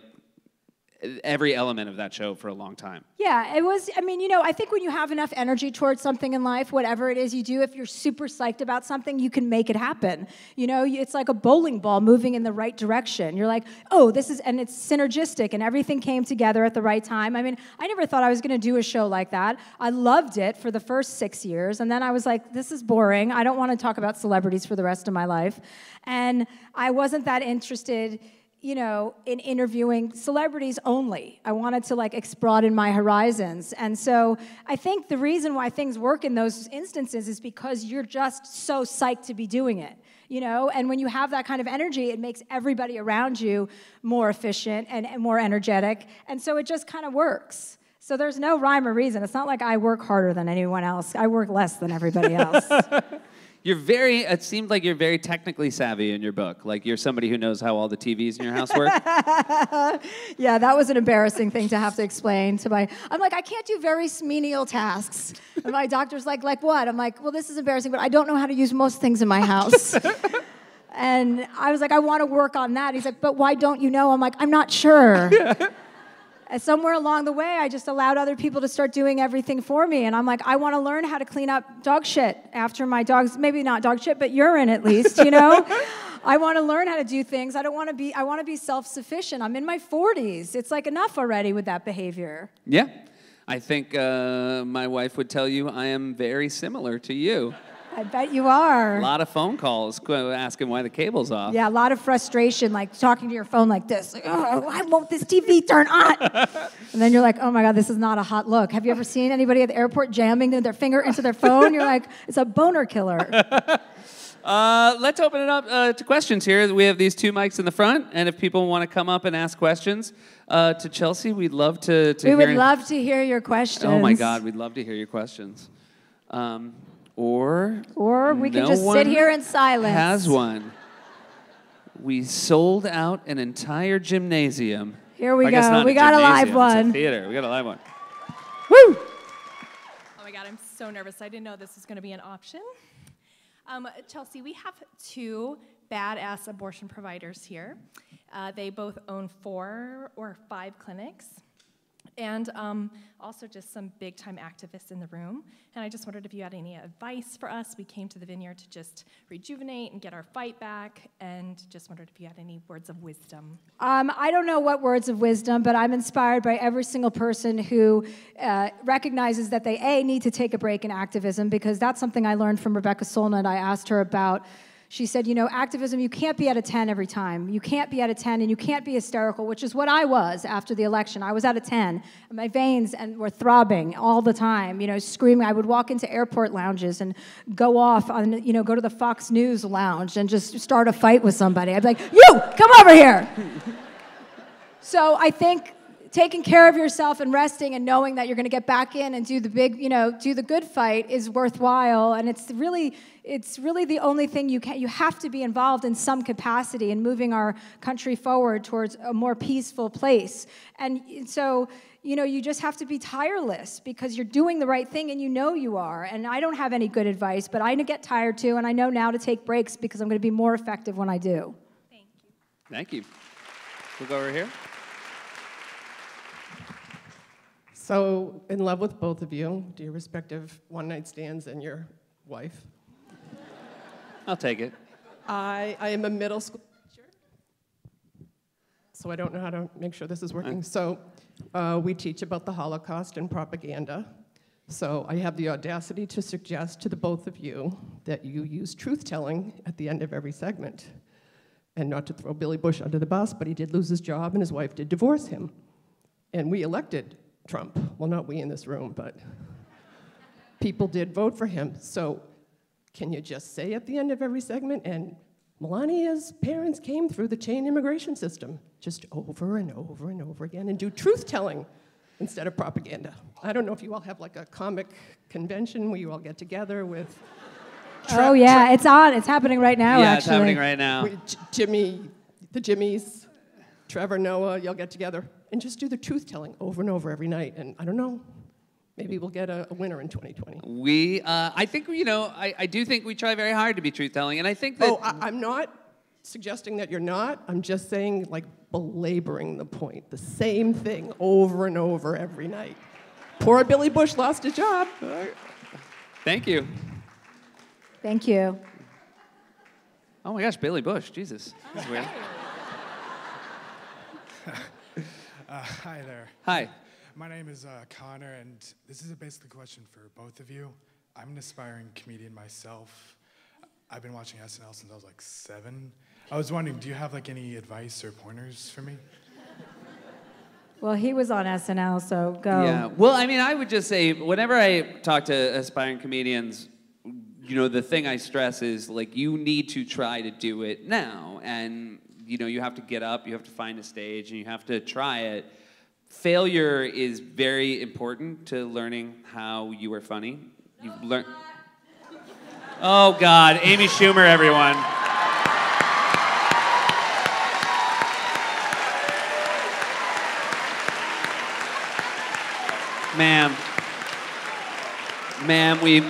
every element of that show for a long time. Yeah, it was, I think when you have enough energy towards something in life, whatever it is you do, if you're super psyched about something, you can make it happen. It's like a bowling ball moving in the right direction. You're like, oh, and it's synergistic, and everything came together at the right time. I never thought I was going to do a show like that. I loved it for the first 6 years, and then I was like, this is boring. I don't want to talk about celebrities for the rest of my life. And I wasn't that interested you know, in interviewing celebrities only. I wanted to like broaden my horizons. And so I think the reason why things work in those instances is because you're just so psyched to be doing it, you know? And when you have that kind of energy, it makes everybody around you more efficient and more energetic. And so it just kind of works. So there's no rhyme or reason. It's not like I work harder than anyone else. I work less than everybody else. It seemed like you're very technically savvy in your book. Like you're somebody who knows how all the TVs in your house work. Yeah, that was an embarrassing thing to have to explain to I'm like, I can't do very menial tasks. And my doctor's like what? I'm like, well, this is embarrassing, but I don't know how to use most things in my house. And I was like, I want to work on that. He's like, but why don't you know? I'm like, I'm not sure. And somewhere along the way, I just allowed other people to start doing everything for me. And I'm like, I want to learn how to clean up dog shit after my dogs, maybe not dog shit, but urine at least, you know? I want to learn how to do things. I want to be self-sufficient. I'm in my 40s. It's like enough already with that behavior. Yeah. I think my wife would tell you I am very similar to you. I bet you are. A lot of phone calls asking why the cable's off. Yeah, a lot of frustration, like talking to your phone like this. Like, oh, why won't this TV turn on? And then you're like, oh my God, this is not a hot look. Have you ever seen anybody at the airport jamming their finger into their phone? You're like, it's a boner killer. Let's open it up to questions here. We have these two mics in the front, and if people want to come up and ask questions to Chelsea, we'd love to hear. We would love to hear your questions. Oh my God, we'd love to hear your questions. Or we can just sit here in silence. Has one. We sold out an entire gymnasium. Here we go. We got a live one. It's a theater. We got a live one. Woo! Oh my God, I'm so nervous. I didn't know this was going to be an option. Chelsea, we have two badass abortion providers here. They both own 4 or 5 clinics. And also just some big-time activists in the room. And I just wondered if you had any advice for us. We came to the Vineyard to just rejuvenate and get our fight back, and just wondered if you had any words of wisdom. I don't know what words of wisdom, but I'm inspired by every single person who recognizes that they, A, need to take a break in activism, because that's something I learned from Rebecca Solnit. I asked her about. She said, you know, activism, you can't be at a 10 every time. You can't be at a 10, and you can't be hysterical, which is what I was after the election. I was at a 10. My veins were throbbing all the time, you know, screaming. I would walk into airport lounges and go off on, you know, go to the Fox News lounge and just start a fight with somebody. I'd be like, you, come over here. So I think taking care of yourself and resting and knowing that you're going to get back in and do the big, you know, do the good fight is worthwhile. And it's really the only thing you have to be involved in some capacity in moving our country forward towards a more peaceful place. And so, you know, you just have to be tireless because you're doing the right thing and you know you are. And I don't have any good advice, but I get tired too, and I know now to take breaks because I'm going to be more effective when I do. Thank you. Thank you. We'll go over here. So, in love with both of you, do your respective one-night stands and your wife. I'll take it. I am a middle school teacher, so I don't know how to make sure this is working. So, we teach about the Holocaust and propaganda. So, I have the audacity to suggest to the both of you that you use truth-telling at the end of every segment. And not to throw Billy Bush under the bus, but he did lose his job and his wife did divorce him. And we elected Trump. Well, not we in this room, but people did vote for him. So can you just say at the end of every segment, and Melania's parents came through the chain immigration system, just over and over and over again, and do truth-telling instead of propaganda? I don't know if you all have like a comic convention where you all get together with... Oh, yeah, it's on. It's happening right now, yeah, actually. It's happening right now. The Jimmys, Trevor, Noah, you'll get together and just do the truth-telling over and over every night. And I don't know, maybe we'll get a winner in 2020. I think, you know, I do think we try very hard to be truth-telling, and I think that... Oh, I'm not suggesting that you're not. I'm just saying, like, belaboring the point. The same thing over and over every night. Poor Billy Bush lost his job. Thank you. Thank you. Oh my gosh, Billy Bush, Jesus. That's weird. Hi there. Hi. My name is Connor, and this is a basic question for both of you. I'm an aspiring comedian myself. I've been watching SNL since I was like 7. I was wondering, do you have like any advice or pointers for me? Well, he was on SNL, so go. Yeah. Well, I mean, I would just say, whenever I talk to aspiring comedians, you know, the thing I stress is, like, you need to try to do it now. And, you know, you have to get up, you have to find a stage, and you have to try it. Failure is very important to learning how you are funny. You learn. Oh, God. Amy Schumer, everyone. Ma'am, we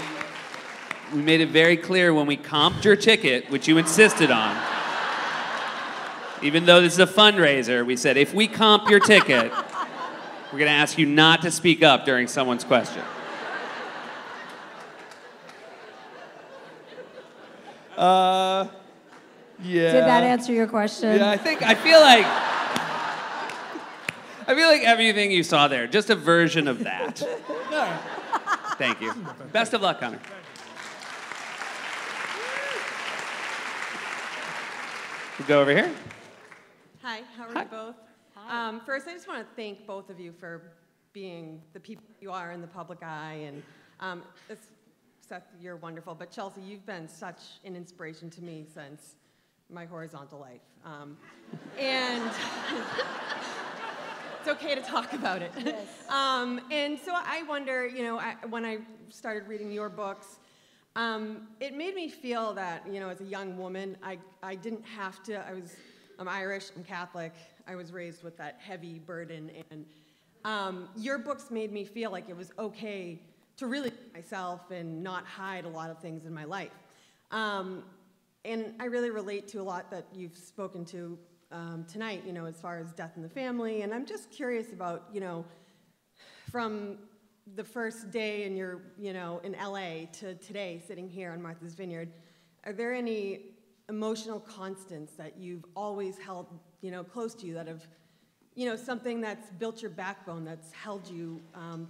made it very clear when we comped your ticket, which you insisted on. Even though this is a fundraiser, we said, if we comp your ticket, we're going to ask you not to speak up during someone's question. Yeah. Did that answer your question? Yeah, I feel like everything you saw there, just a version of that. Thank you. Best of luck, Connor. We'll go over here. Hi, how are you both? First, I just want to thank both of you for being the people you are in the public eye. And Seth, you're wonderful. But Chelsea, you've been such an inspiration to me since my horizontal life. And it's okay to talk about it. Yes. And so I wonder, you know, when I started reading your books, it made me feel that, you know, as a young woman, I didn't have to, I'm Irish, I'm Catholic, I was raised with that heavy burden, and your books made me feel like it was okay to really be myself and not hide a lot of things in my life. And I really relate to a lot that you've spoken to tonight, you know, as far as death in the family, and I'm just curious about, you know, from the first day in your, you know, in LA to today, sitting here on Martha's Vineyard, are there any emotional constants that you've always held, you know, close to you that have, you know, something that's built your backbone, that's held you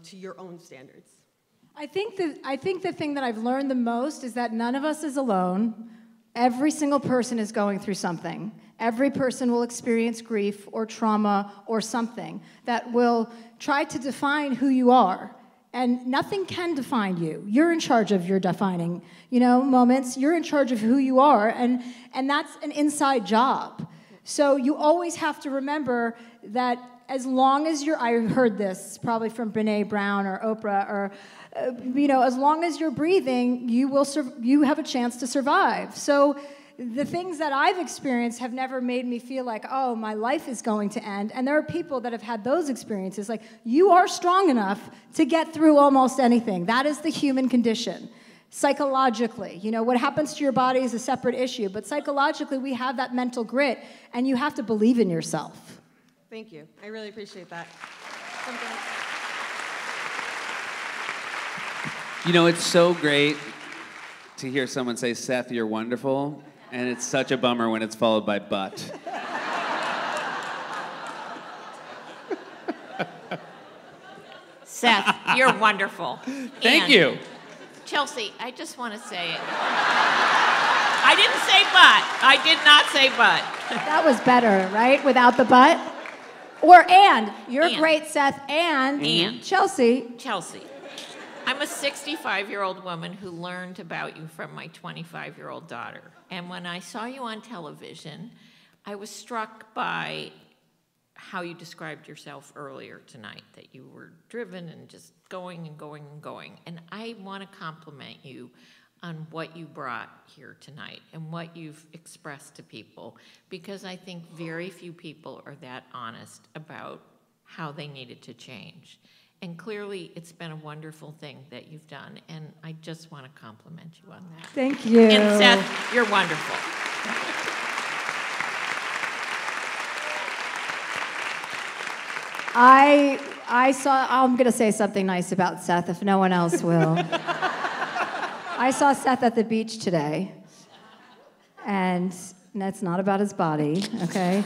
to your own standards? I think the thing that I've learned the most is that none of us is alone. Every single person is going through something. Every person will experience grief or trauma or something that will try to define who you are. And nothing can define you. You're in charge of your defining, you know, moments. You're in charge of who you are, and that's an inside job. So you always have to remember that as long as I heard this probably from Brene Brown or Oprah, or you know, as long as you're breathing, you have a chance to survive. So the things that I've experienced have never made me feel like, oh, my life is going to end. And there are people that have had those experiences. Like, you are strong enough to get through almost anything. That is the human condition. Psychologically, you know, what happens to your body is a separate issue. But psychologically, we have that mental grit, and you have to believe in yourself. Thank you. I really appreciate that. You know, it's so great to hear someone say, Seth, you're wonderful. And it's such a bummer when it's followed by but. Seth, you're wonderful. Thank you. Chelsea, I just want to say it. I didn't say but. I did not say but. That was better, right? Without the but? Or and. You're and. Great, Seth, and Chelsea. Chelsea. I'm a 65-year-old woman who learned about you from my 25-year-old daughter. And when I saw you on television, I was struck by how you described yourself earlier tonight, that you were driven and just going and going and going. And I want to compliment you on what you brought here tonight and what you've expressed to people, because I think very few people are that honest about how they needed to change. And clearly, it's been a wonderful thing that you've done, and I just want to compliment you on that. Thank you. And Seth, you're wonderful. I'm going to say something nice about Seth if no one else will. I saw Seth at the beach today, and that's not about his body, okay?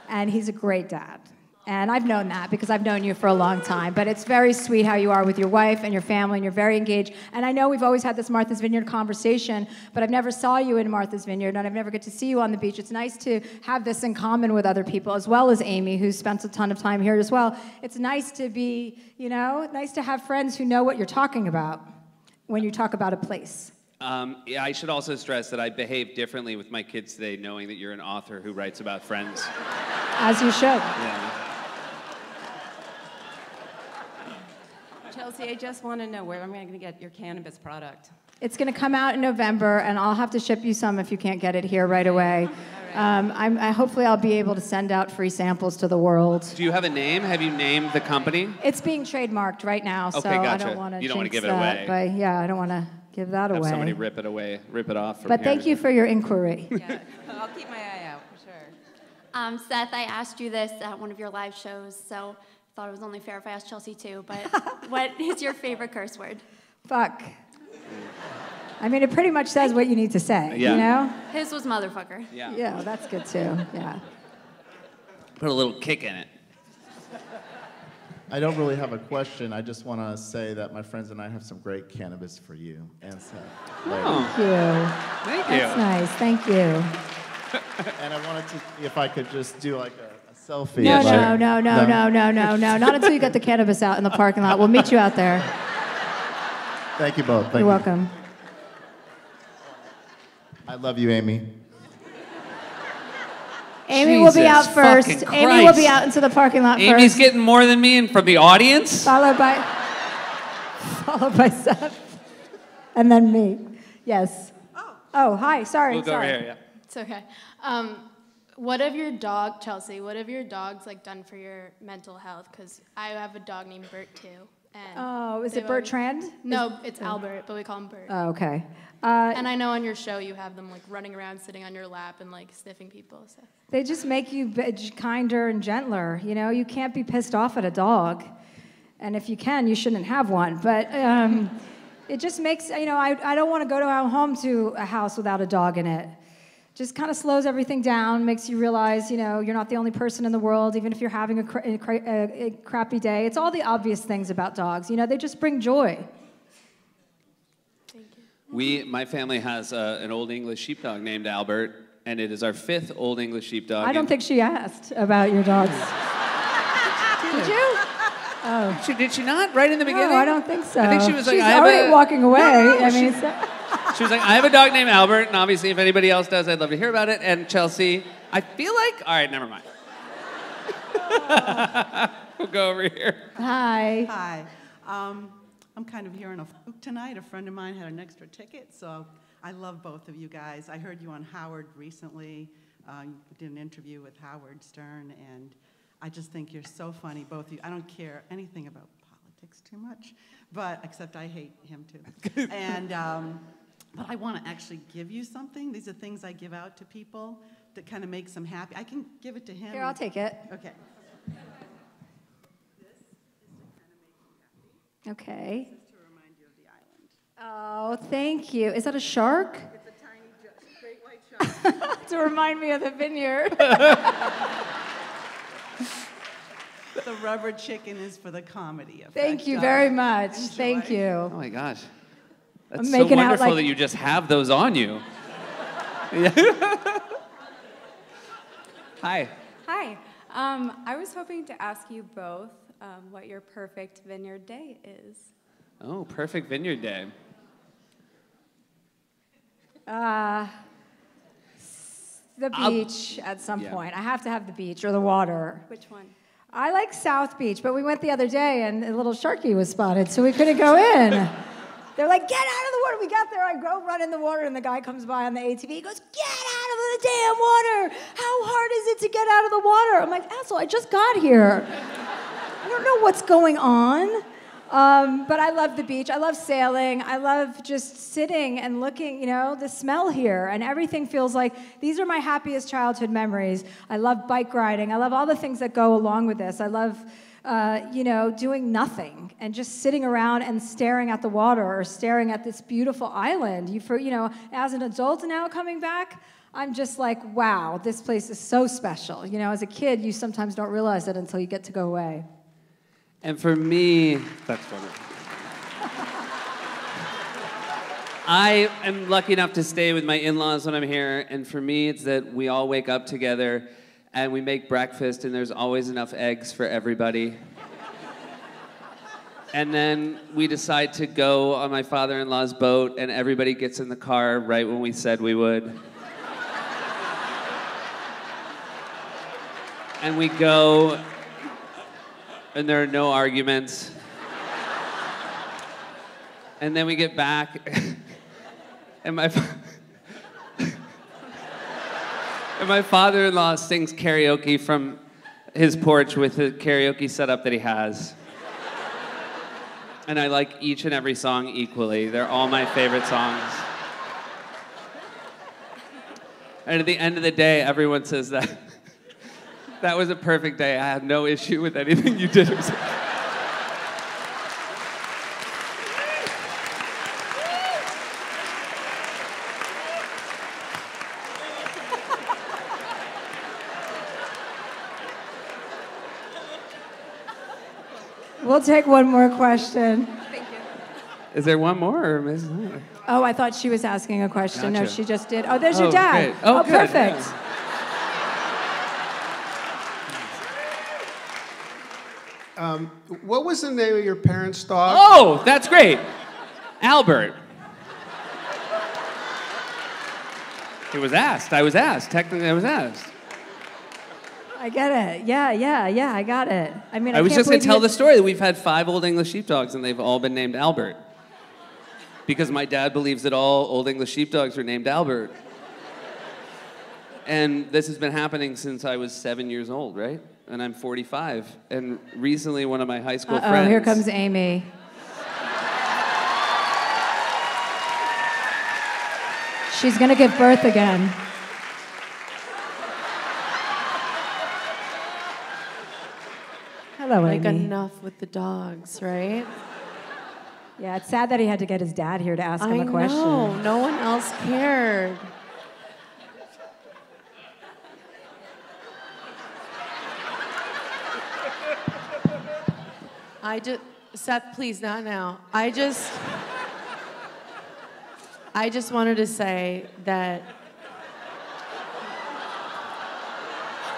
And he's a great dad. And I've known that because I've known you for a long time. But it's very sweet how you are with your wife and your family, and you're very engaged. And I know we've always had this Martha's Vineyard conversation, but I've never saw you in Martha's Vineyard, and I've never get to see you on the beach. It's nice to have this in common with other people, as well as Amy, who spends a ton of time here as well. It's nice to be, nice to have friends who know what you're talking about when you talk about a place. Yeah, I should also stress that I behave differently with my kids today, knowing that you're an author who writes about friends. As you should. Yeah. Chelsea, I just want to know where am I going to get your cannabis product? It's going to come out in November, and I'll have to ship you some if you can't get it here right away. Hopefully I'll be able to send out free samples to the world. Do you have a name? Have you named the company? It's being trademarked right now, so Okay, gotcha. I don't want to. You don't want to give it that, away. But yeah, I don't want to give that Have away. somebody rip it off. From But here. thank you for your inquiry. Yeah, I'll keep my eye out for sure. Seth, I asked you this at one of your live shows, so I thought it was only fair if I asked Chelsea too, but what is your favorite curse word? Fuck. I mean, it pretty much says what you need to say, Yeah. you know? His was motherfucker. Yeah. Yeah, that's good too, yeah. Put a little kick in it. I don't really have a question. I just want to say that my friends and I have some great cannabis for you and Seth. Oh. Thank you. Thank you. That's nice, thank you. And I wanted to, if I could just do like a selfie. Yeah, No, sure. no, not until you get the cannabis out in the parking lot. We'll meet you out there. Thank you both. Thank You're you. welcome. I love you, Amy. Amy will be out Jesus first. fucking Amy will be Christ. out into the parking lot Amy's first. getting more than me from the audience. Followed by Seth. And then me. Yes. Oh, hi. Sorry. We'll go sorry. over here, yeah. It's okay. What have your dog, Chelsea, what have your dogs like done for your mental health? Because I have a dog named Bert too. And Oh, is they've it always- Bertrand? No, it's Albert, but we call him Bert. Oh, okay. And I know on your show you have them like running around, sitting on your lap, and like sniffing people. So. They just make you kinder and gentler. You know, you can't be pissed off at a dog. And if you can, you shouldn't have one. But it just makes, I don't want to go to our home to a house without a dog in it. Just kind of slows everything down, makes you realize, you're not the only person in the world, even if you're having a crappy day. It's all the obvious things about dogs. They just bring joy. My family has an Old English sheepdog named Albert, and it is our 5th Old English sheepdog. I don't think she asked about your dogs. Did you? Oh. Did she not? Right in the beginning? No, I don't think so. I think she was like, She's I have already a... walking away. No, I mean, she was like, I have a dog named Albert, and obviously if anybody else does, I'd love to hear about it. And Chelsea, I feel like... All right, never mind. We'll go over here. Hi. Hi. I'm kind of here on a fluke tonight. A friend of mine had an extra ticket, so I love both of you guys. I heard you on Howard recently. You did an interview with Howard Stern, and I just think you're so funny, both of you. I don't care anything about politics too much, but except I hate him too. And but I want to actually give you something. These are things I give out to people that kind of makes them happy. I can give it to him. Here, I'll take it. Okay. Okay. Just to remind you of the island. Oh, thank you. Is that a shark? It's a tiny, great white shark. To remind me of the vineyard. The rubber chicken is for the comedy effect. Thank you very much. Enjoy. Thank you. Oh my gosh. That's I'm so making out wonderful like- that you just have those on you. Hi. Hi. I was hoping to ask you both what your perfect vineyard day is. Oh, perfect vineyard day. The beach at some yeah. point. I have to have the beach or the water. Which one? I like South Beach, but we went the other day and a little sharky was spotted, so we couldn't go in. They're like, get out of the water. We got there, I go run in the water, and the guy comes by on the ATV. He goes, get out of the damn water. How hard is it to get out of the water? I'm like, asshole, I just got here. I don't know what's going on. But I love the beach. I love sailing. I love just sitting and looking, the smell here. And everything feels like, these are my happiest childhood memories. I love bike riding. I love all the things that go along with this. I love, doing nothing and just sitting around and staring at the water or staring at this beautiful island. As an adult now coming back, I'm just like, wow, this place is so special. You know, as a kid, you sometimes don't realize it until you get to go away. And for me, that's funny. I am lucky enough to stay with my in-laws when I'm here, and for me, it's that we all wake up together and we make breakfast, and there's always enough eggs for everybody. And then we decide to go on my father-in-law's boat, and everybody gets in the car right when we said we would. And we go, and there are no arguments. And then we get back, and my father-in-law sings karaoke from his porch with the karaoke setup that he has. And I like each and every song equally. They're all my favorite songs. And at the end of the day, everyone says that that was a perfect day. I had no issue with anything you did. We'll take one more question. Thank you. Is there one more? Or is Oh, I thought she was asking a question. No, Gotcha. she just did. Oh, there's your dad. Great. Oh, good, perfect. yeah. What was the name of your parents' dog? Oh, that's great. Albert. It was asked. I was asked. Technically, I was asked. I get it. Yeah, I got it. I mean, I was can't just going believe to tell you- the story that we've had 5 Old English sheepdogs, and they've all been named Albert. Because my dad believes that all Old English sheepdogs are named Albert. And this has been happening since I was 7 years old, right? And I'm 45. And recently, one of my high school friends... here comes Amy. She's gonna give birth again. Hello, Like Amy. enough with the dogs, right? Yeah, it's sad that he had to get his dad here to ask him a question. I know, no one else cared. Seth, please, not now. I just wanted to say that.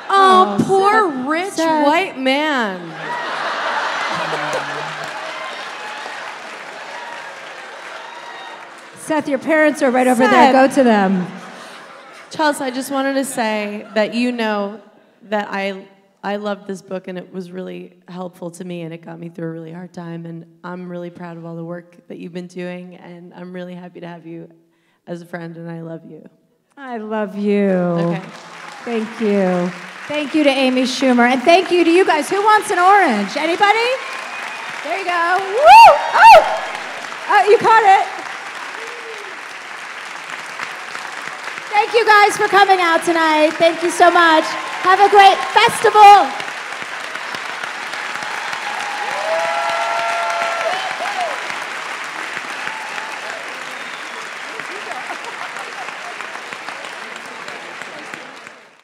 Oh, poor rich Seth. white man. Seth, your parents are right over there. Go to them. Chelsea, I just wanted to say that you know that I loved this book and it was really helpful to me and it got me through a really hard time, and I'm really proud of all the work that you've been doing, and I'm really happy to have you as a friend, and I love you. I love you. Okay. Thank you. Thank you to Amy Schumer, and thank you to you guys. Who wants an orange? Anybody? There you go. Woo! Oh, you caught it. Thank you guys for coming out tonight. Thank you so much. Have a great festival.